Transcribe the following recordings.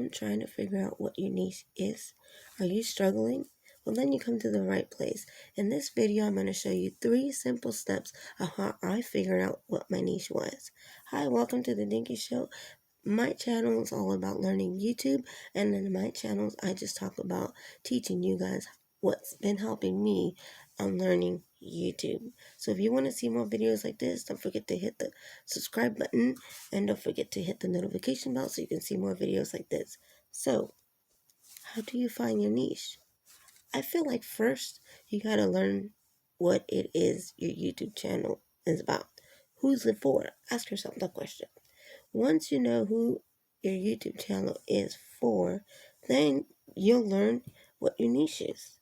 home trying to figure out what your niche is? Are you struggling? Well, then you come to the right place. In this video, I'm going to show you 3 simple steps of how I figured out what my niche was. Hi, welcome to the Dinky Show. My channel is all about learning YouTube, and in my channels, I just talk about teaching you guys what's been helping me on learning YouTube. So if you want to see more videos like this, don't forget to hit the subscribe button, and don't forget to hit the notification bell so you can see more videos like this. So, how do you find your niche? I feel like first, you gotta learn what it is your YouTube channel is about. Who's it for? Ask yourself that question. Once you know who your YouTube channel is for, then you'll learn what your niche is.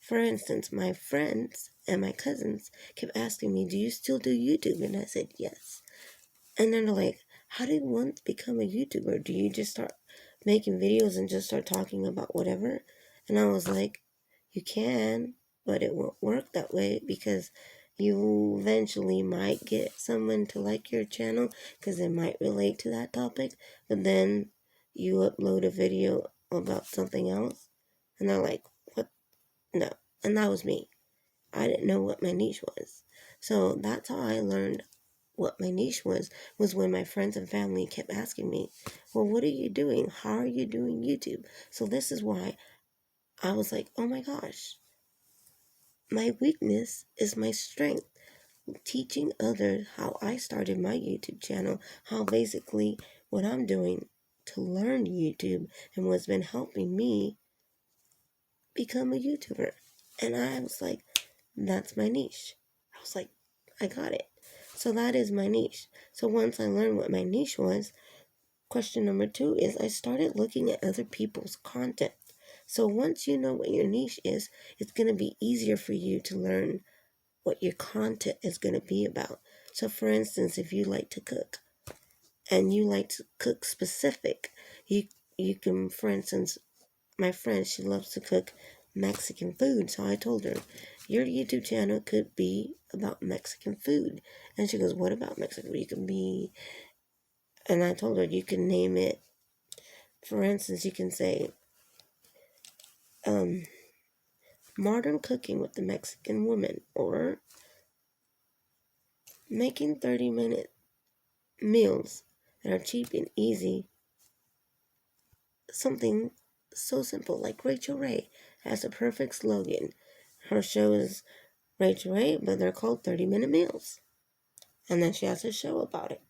For instance, my friends and my cousins kept asking me, do you still do YouTube? And I said, yes. And then they're like, how do you want to become a YouTuber? Do you just start making videos and just start talking about whatever? And I was like, you can, but it won't work that way because you eventually might get someone to like your channel because they might relate to that topic, but then you upload a video about something else and they're like, what? No. And that was me. I didn't know what my niche was. So that's how I learned what my niche was when my friends and family kept asking me, well, what are you doing? How are you doing YouTube? So this is why I was like, oh my gosh, my weakness is my strength. Teaching others how I started my YouTube channel, how basically what I'm doing to learn YouTube and what's been helping me become a YouTuber. And I was like, that's my niche. I was like, I got it. So that is my niche. So once I learned what my niche was, question number 2 is I started looking at other people's content. So once you know what your niche is, it's going to be easier for you to learn what your content is going to be about. So for instance, if you like to cook and you like to cook specific, you can, for instance, my friend, she loves to cook Mexican food. So I told her, your YouTube channel could be about Mexican food. And she goes, what about Mexican food? You can be, and I told her, you can name it, for instance, you can say, modern cooking with the Mexican woman, or making 30-minute meals that are cheap and easy. Something so simple like Rachel Ray has a perfect slogan. Her show is Rachel Ray, but they're called 30-minute meals. And then she has a show about it.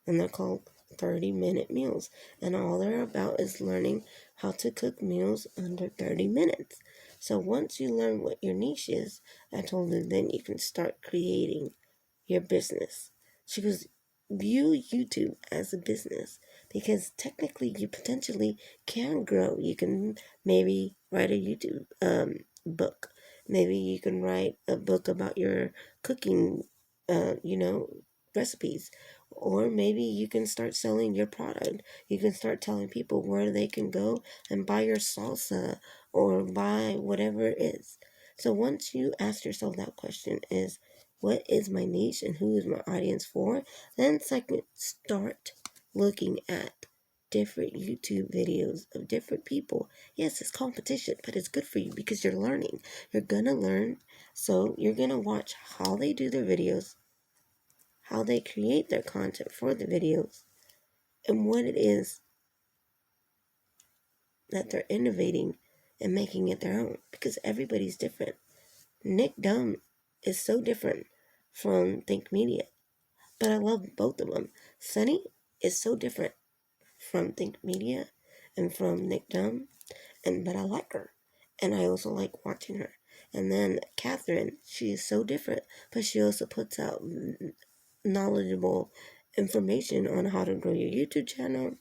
And they're called 30-minute meals. And all they're about is learning how to cook meals under 30 minutes. So once you learn what your niche is, I told her, then you can start creating your business. She goes, view YouTube as a business because technically you potentially can grow. You can maybe write a YouTube book. Maybe you can write a book about your cooking, recipes. Or maybe you can start selling your product. You can start telling people where they can go and buy your salsa or buy whatever it is. So once you ask yourself that question is, what is my niche and who is my audience for? Then second, start looking at different YouTube videos of different people. Yes, it's competition, but it's good for you because you're learning. You're gonna learn. So you're gonna watch how they do their videos, how they create their content for the videos, and what it is that they're innovating and making it their own because everybody's different. Nick Dumb is so different from Think Media, but I love both of them. Sunny is so different from Think Media and from Nick Dumb, but I like her, and I also like watching her. And then Catherine, she is so different, but she also puts out knowledgeable information on how to grow your YouTube channel.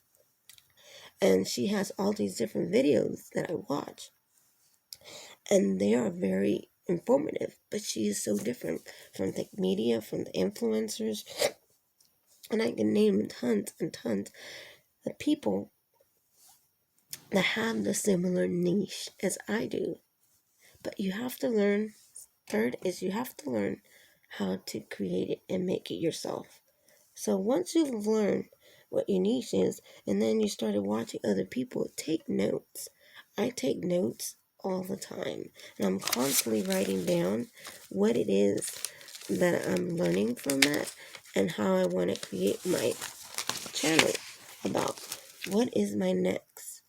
And she has all these different videos that I watch, and they are very informative, but she is so different from the media, from the influencers, and I can name tons and tons of people that have the similar niche as I do. But you have to learn, third is you have to learn how to create it and make it yourself. So once you've learned what your niche is, and then you started watching other people take notes. I take notes all the time, and I'm constantly writing down what it is that I'm learning from that and how I want to create my channel about. What is my next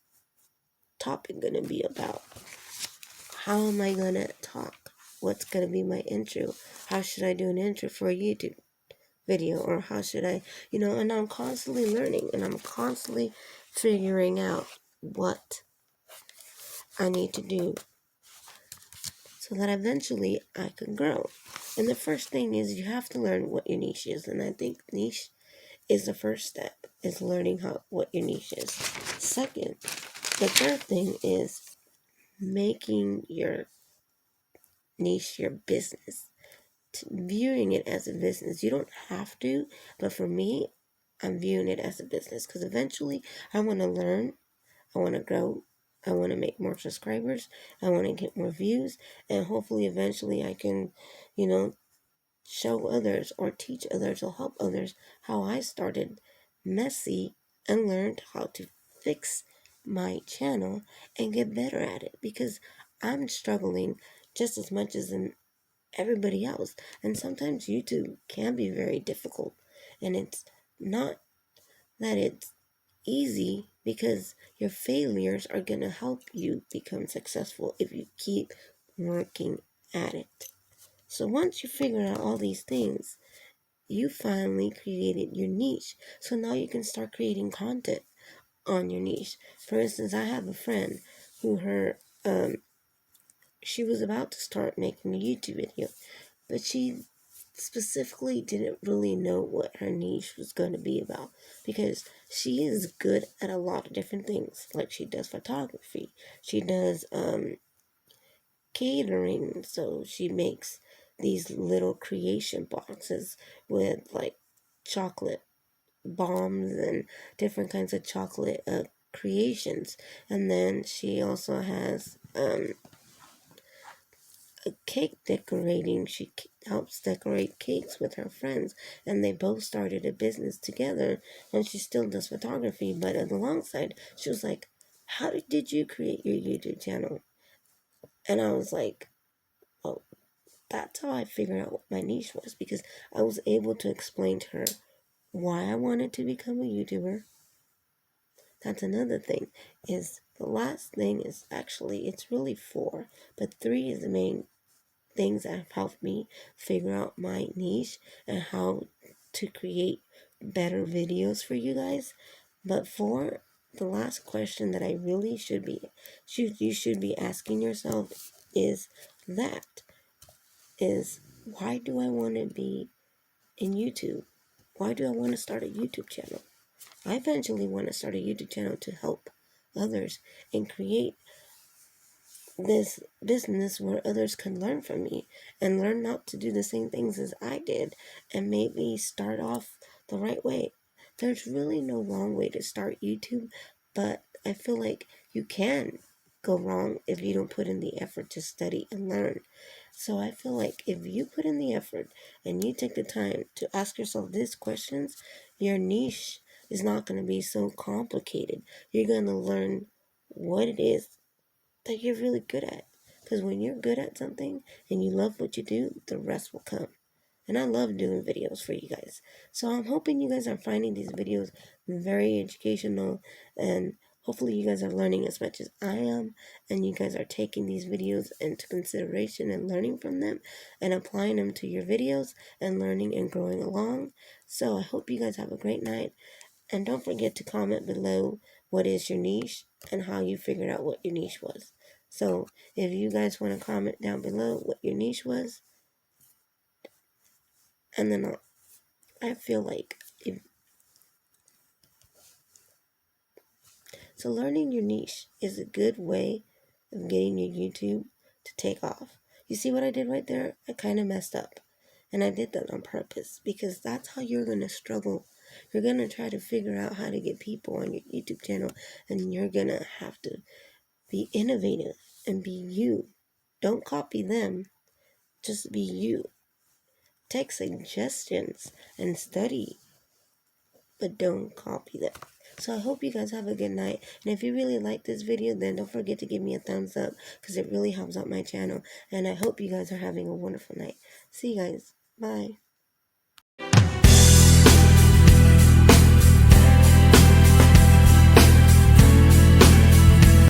topic going to be about? How am I going to talk? What's going to be my intro? How should I do an intro for a YouTube video? Or how should I, and I'm constantly learning and I'm constantly figuring out what I need to do so that eventually I can grow. And the first thing is you have to learn what your niche is. And I think niche is the first step, is learning what your niche is. Second, the third thing is making your niche your business, viewing it as a business. You don't have to, but for me, I'm viewing it as a business because eventually I want to learn, I want to grow, I want to make more subscribers, I want to get more views, and hopefully eventually I can, show others or teach others or help others how I started messy and learned how to fix my channel and get better at it because I'm struggling just as much as everybody else. And sometimes YouTube can be very difficult, and it's not that it's easy because your failures are going to help you become successful if you keep working at it. So once you figure out all these things, you finally created your niche. So now you can start creating content on your niche. For instance, I have a friend who she was about to start making a YouTube video, but she specifically didn't really know what her niche was going to be about because she is good at a lot of different things. Like she does photography, she does catering, so she makes these little creation boxes with like chocolate bombs and different kinds of chocolate creations. And then she also has a cake decorating. She helps decorate cakes with her friends, and they both started a business together. And she still does photography, but alongside, she was like, "How did you create your YouTube channel?" And I was like, "Oh, that's how I figured out what my niche was because I was able to explain to her why I wanted to become a YouTuber." That's another thing. Is the last thing is actually it's really four, but three is the main things that have helped me figure out my niche and how to create better videos for you guys. But for the last question that I really you should be asking yourself that is why do I want to be in YouTube? Why do I want to start a YouTube channel? I eventually want to start a YouTube channel to help others and create this business where others can learn from me and learn not to do the same things as I did and maybe start off the right way. There's really no wrong way to start YouTube, but I feel like you can go wrong if you don't put in the effort to study and learn. So I feel like if you put in the effort and you take the time to ask yourself these questions, your niche is not going to be so complicated. You're going to learn what it is that you're really good at. Because when you're good at something and you love what you do, the rest will come. And I love doing videos for you guys. So I'm hoping you guys are finding these videos very educational and hopefully you guys are learning as much as I am and you guys are taking these videos into consideration and learning from them and applying them to your videos and learning and growing along. So I hope you guys have a great night and don't forget to comment below what is your niche and how you figured out what your niche was. So if you guys want to comment down below what your niche was, and then I feel like so learning your niche is a good way of getting your YouTube to take off. You see what I did right there? I kind of messed up. And I did that on purpose because that's how you're going to struggle. You're going to try to figure out how to get people on your YouTube channel and you're going to have to be innovative and be you. Don't copy them. Just be you. Take suggestions and study but don't copy them. So I hope you guys have a good night. And if you really like this video, then don't forget to give me a thumbs up because it really helps out my channel. And I hope you guys are having a wonderful night. See you guys. Bye.